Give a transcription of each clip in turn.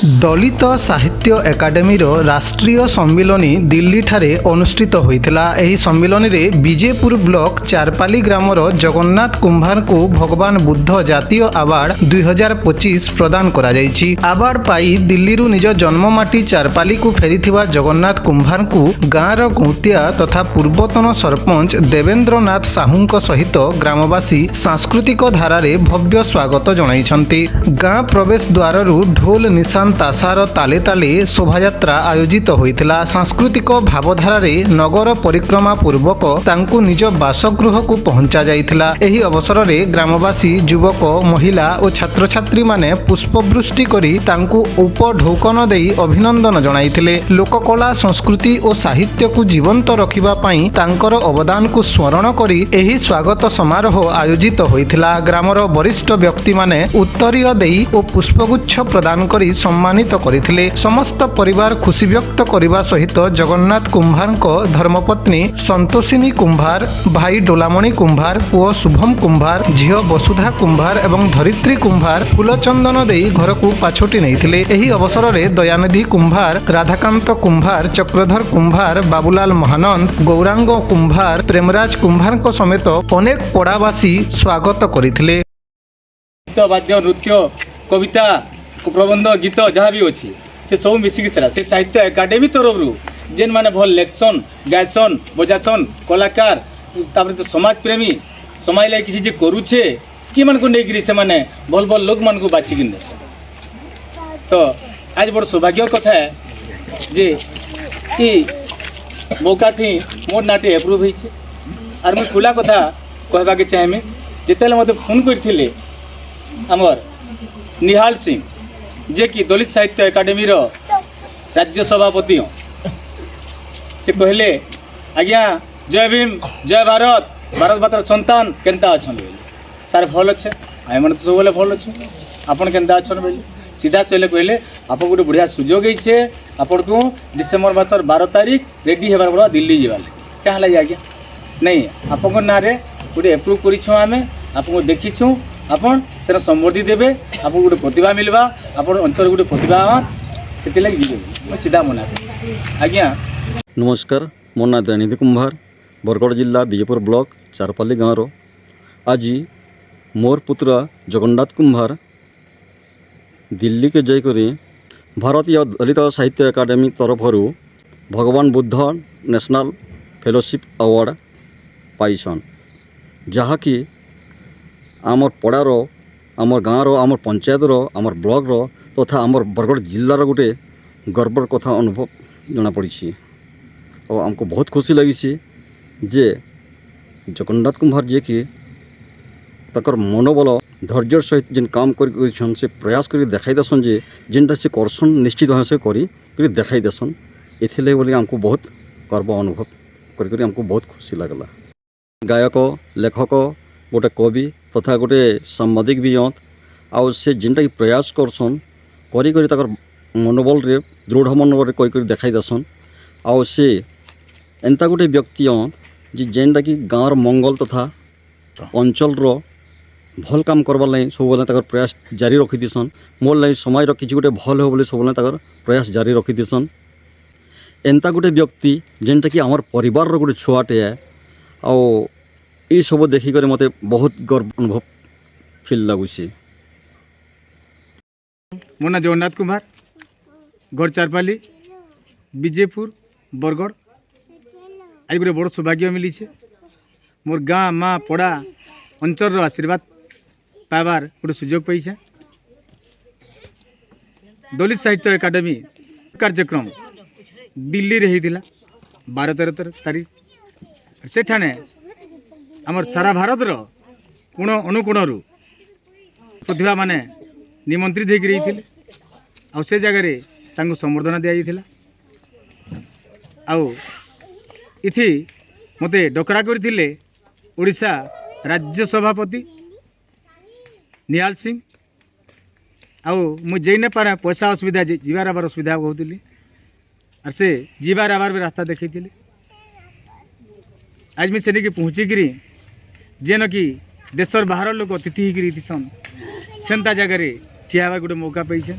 दलित साहित्य एकाडेमी राष्ट्रीय सम्मिलनी दिल्ली ठारे अनुष्ठित होइतिला। एही सम्मिलनी रे विजेपुर ब्लॉक चारपाली ग्रामर जगन्नाथ कुंभार को भगवान बुद्ध जातीय अवार्ड 2025 प्रदान करा जायछि। अवार्ड पाई दिल्ली रु निज जन्ममाटी चारपाली को फेरिथिबा जगन्नाथ कुंभार को गाँर गौतिया तथा पूर्वतन सरपंच देवेंद्र नाथ साहू सहित ग्रामवासी सांस्कृतिक धारारे भव्य स्वागत जणाइछन्ति। गाँ प्रवेश द्वार रु ढोल निशान तासार ताले ताले शोभायात्रा आयोजित होइतिला। सांस्कृतिक भावधारा रे नगर परिक्रमा पूर्वक तांकु निज बासगृह को पहुंचा जाइतिला। एही अवसर रे ग्रामवासी युवक महिला और छात्र छात्री माने पुष्पवृष्टि करी तांकु उपढौकन देई अभिनंदन जणाइतिले। लोककला संस्कृति और साहित्य को जीवंत रखिबा पई तांकर अवदान को स्मरण करी एही स्वागत समारोह आयोजित होइतिला। ग्रामर वरिष्ठ व्यक्ति माने उत्तरीय देई और पुष्पगुच्छ प्रदान करी सम्मानित करथिले। समस्त परिवार खुशी व्यक्त करने सहित जगन्नाथ कुंभार धर्मपत्नी संतोषिनी कुंभार, भाई डोलामणि कुंभार, पुओ शुभम कुंभार, झियो वसुधा कुंभार एवं धरित्री कुंभार फूलचंदन देई घर को पाछोटी नैथिले। एही अवसर रे दयानिधि कुंभार, राधाकांत कुंभार, चक्रधर कुंभार, बाबूलाल महानंद, गौरांग कुंभार, प्रेमराज कुंभार समेत अनेक पड़ावासी स्वागत करथिले। वाद्य नृत्य कविता प्रबंध गीत जहाँ भी अच्छी से सब मिसिकी से साहित्य एकाडेमी तरफ जेन माने भल लेखसन गायसन बजासन कलाकार तापर तो समाज प्रेमी समाज लगे किसी जे करुचे कि मान को नहीं से माने भल भल लोक मान को बाछी किन तो आज बड़ सौभाग्य कथा है जे कि मौका थी मोर नाटे एप्रूव होइछे आर मैं खुला कथा कहबा के चाहेमे जेतेले मते फोन करथिले हमर निहाल सिंह जे कि दलित साहित्य एकाडेमी राज्य सभापति से कहले आज्ञा जय भीम जय भारत भारत मातार संतान केनता अच्छन सार भल अच्छे आम मैंने तो सब भल अच्छे आपन केनता अच्छन बोले सीधा चले कहले आप गोटे बढ़िया सुजोग है आपन को डिसेम्बर मासर 12 तारीख रेडी होबार बड़ा दिल्ली जावा क्या है आज्ञा नहीं आपन ना गोटे एप्रुव करें आपको देखीछूँ आपन से सम्बर्द्धि देवे आपको गोटे प्रतिभा मिलवा आप अंचल गोटे प्रतिभावान से मैं सीधा मना आज्ञा। नमस्कार मो ना दयानिधि कुंभार बरगढ़ जिला विजयपुर ब्लॉक चारपाली गाँव आज मोर पुत्र जगन्नाथ कुंभार दिल्ली के जाकर भारतीय दलित साहित्य एकाडेमी तरफ भगवान बुद्ध नेशनल फेलोशिप अवार्ड पाइछन जहाँकि आमर पड़ार आमर गाँव आमर पंचायत आमर ब्लॉक तथा आमर बरगढ़ जिलार गोटे गर्वर कथा अनुभव जना पड़ी और आमको बहुत खुशी लगी जे जगन्नाथ कुंभार जे कि तकर मनोबल धैर्य सहित जिन काम कर से प्रयास कर देखाई देसन जे जिनटा से करसन निश्चित भाव से कर देखाई देसन एथिले बोली आमको बहुत गर्व अनुभव कर आमको बहुत खुशी लगला। गायक लेखक गोटे कवि तथा गोटे सांबादिक भी आउ से जिनटा कि प्रयास करसन करी तकर मनोबल रे दृढ़ मनोबल करी देखाई देसन आउ से एंता गोटे व्यक्ति जी जेनटा कि गाँव मंगल तथा अंचल भल काम करवार लगी सब तक प्रयास जारी रखी दिसन मोर लगी समाज किसी गोटे भल हो सब तक प्रयास जारी रखी दिसन एंता गोटे व्यक्ति जेनटा कि आमर परिवार गोटे छुआटे है आउ ये सब देखिक मत बहुत गर्व अनुभव फील लगुच। मो ना जगन्नाथ कुमार गढ़ चारपाली विजयपुर बरगढ़ आज गोटे बड़ सौभाग्य मिली मोर गाँ माँ पड़ा अंचल आशीर्वाद पाइबार गोटे सुजोग पाइछे। दलित साहित्य एकाडेमी कार्यक्रम दिल्ली रे होइतिला 12-13 तारीख सेठाने आमर सारा भारत कोण अनुकोण प्रतिभा माने निमंत्रित होकर रही आ से जगह संबर्धना दि जाइथिला आउ इथि मते डकरा करथिले ओडिशा राज्य सभापति निहाल सिंह आउ मु जई न पारा पैसा असुविधा जीवार आबार असुविधा कहूली आर से जीवार आबार भी रास्ता देखी आज मैं सेनिक पहुँचिकी जेन कि देशर बाहर लोक अतिथि होकर सेंता जगार ठिया गोटे मौका पाइछे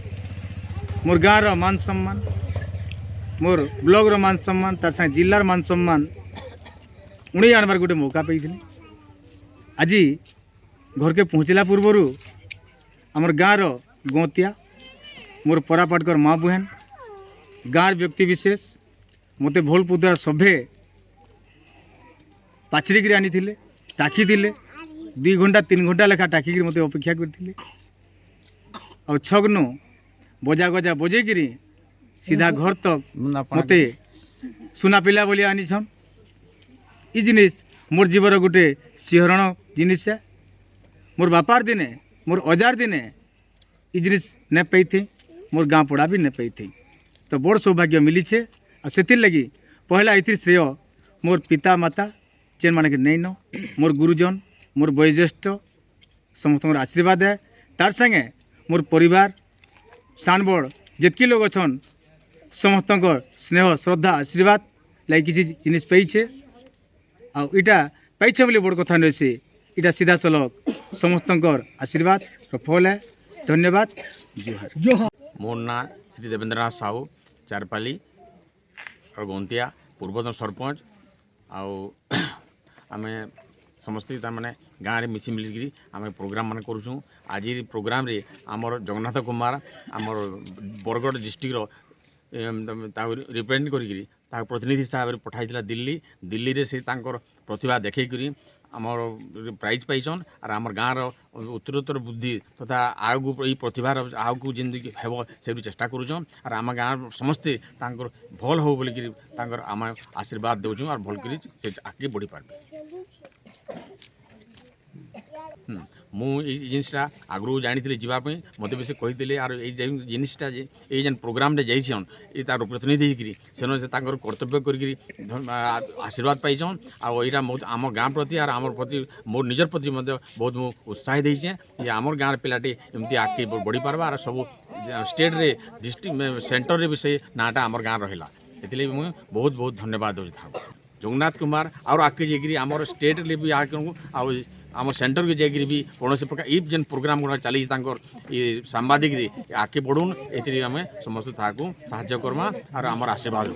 मोर गाँव रो मान सम्मान मोर ब्लॉक रो मान सम्मान तार संगे जिल्लार मान सम्मान उड़ी आनबार गोटे मौका पाई आज घर के पहुँचला पूर्वर आमर गाँव रो गौतिया मोर परापाटकर माँ बुहेन गाँव व्यक्ति विशेष मते भोल पुदर सभे पाछड़ी आनी टाकी 2 घंटा 3 घंटा लेखा टाकी मते अपेक्षा करते और छगनु बजा गजा बजेकिरी सीधा घर तक मते सुना पिला बोली आनीछन ई जिनिस मोर जीवर गोटे सिहरण जिनिस है मोर बापार दिने मोर अजार दिने ई जिनिस ने पाई थी मोर गाँ पड़ा भी ने पाई थी तो बड़ सौभाग्य मिली छे और से लगी पहला इतिर श्रेय मोर पिता माता जेन माने के नहीं न मोर गुरुजन मोर वयोज्येष्ठ समस्त आशीर्वाद है तार संगे मोर परिवार सान बड़ जितकी लोग अच्छन समस्त स्नेह श्रद्धा आशीर्वाद लगे किसी जिनिस पाइछे आईटा पाइछे बोली बड़ कथा नुहे से इटा सीधा सलख समस्त आशीर्वाद फल है धन्यवाद जोहार। मोर ना श्री देवेंद्रनाथ साहू चारपाली और गंतिया पूर्वतन सरपंच आम समस्ते माने गाँव में मिसी मिलिकी आम प्रोग्राम मान करूँ आज प्रोग्राम रे आमर जगन्नाथ कुमार आमर बरगढ़ डिस्ट्रिक्ट रिप्रेजेंट करी प्रतिनिधि हिसाब से पठाई दिल्ली दिल्ली रे से प्रतिभा देखी आमर प्राइज पाइछन और आमर गाँव उत्तरोत्तर बुद्धि तथा आगू ये प्रतिभार आगू जिंदगी हेब से चेष्टा करुँ और आम गाँव समस्ते भल हो बोलिकी आम आशीर्वाद देउछुं और भल करी से आगे बढ़ी पार्बे। मुझे जिनसा आगु जानी जावाई मत भी से कही और जिनसा जेन प्रोग्राम जाइछन ये तार प्रतिनिधि से कर्तव्य कर आशीर्वाद पाइछन आईटा आम गाँव प्रति और आम प्रति मोर निजर प्रति बहुत उत्साहित होचे आमर गाँव पिलाटी एमती आगे बढ़ी पार्बा और सब स्टेट रे डिस्ट्रिक्ट सेंटर रे भी से नाटा आमर गाँव रहा ये मुझे बहुत बहुत धन्यवाद देता जगन्नाथ कुमार और आगे जाकि आमर स्टेट रे भी आगे आम सेंटर के जाकि भी कौन प्रकार ये जेन प्रोग्राम गुड़ा चली ये सांबादिक आगे बढ़ुन ये आम समस्त साहाଯ୍य करमा और आमर आशीर्वाद।